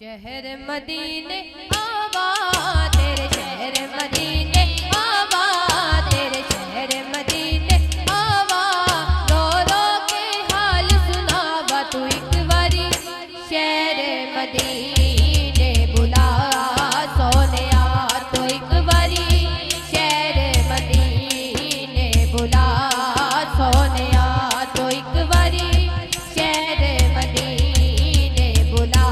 शहर मदीने आवा तेरे शहर मदीने आवा तेरे शहर मदीने आवा रो रो के हाल सुनावा तू एक बारी शहर मदीने बुला सोनिया तू एक बारी शहर मदीने बुला सोनिया तू एक बारी शहर मदीने बुला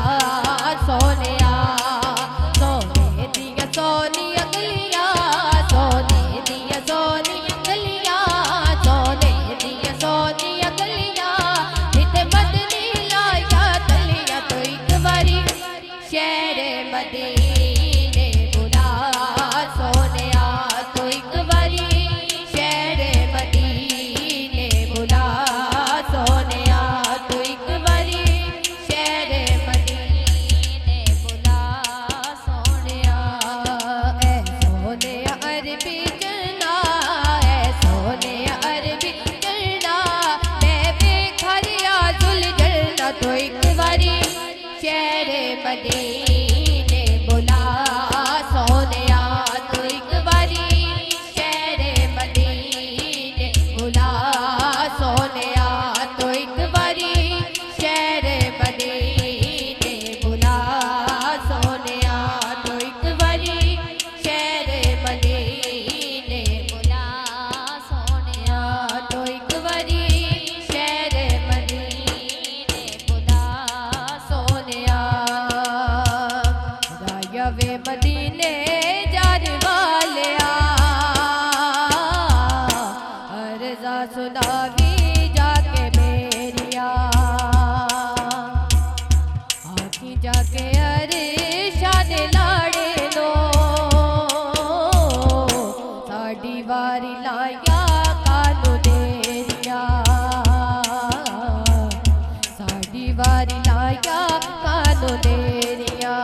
सोनिया सोने दिया सोनी अगलिया सोने दिया सोनी अगलिया सोने दिया सोनी अगलिया इते मदनी लाया तलिया तो एक बारी शहर मदीने बुला सोनिया तो एक बारी शहर मदीने बुला सोनिया तो एक बारी शहर मदीने बुला सोनिया ऐ सोनिया अरबी करना ऐ सोनिया अरबी करना मैं बेखरिया जुल जलना तो एक बारी शहर मदीने बुला सोनिया तो एक बारी शहर मदीने बुला सोनिया तो एक बारी शहर मदीने बुला सोनिया तो एक बारी शहर मदीने बुला सोनिया तो एक बारी शहर मदीने बुला सोनिया राया वे मदीने जाने वालिया अर्जा सुनावी जाके मेरिया आखी जाके अरे शान लाड़े लो साड़ी वारी लाया कानू देरिया साड़ी वारी लाया कानू देरिया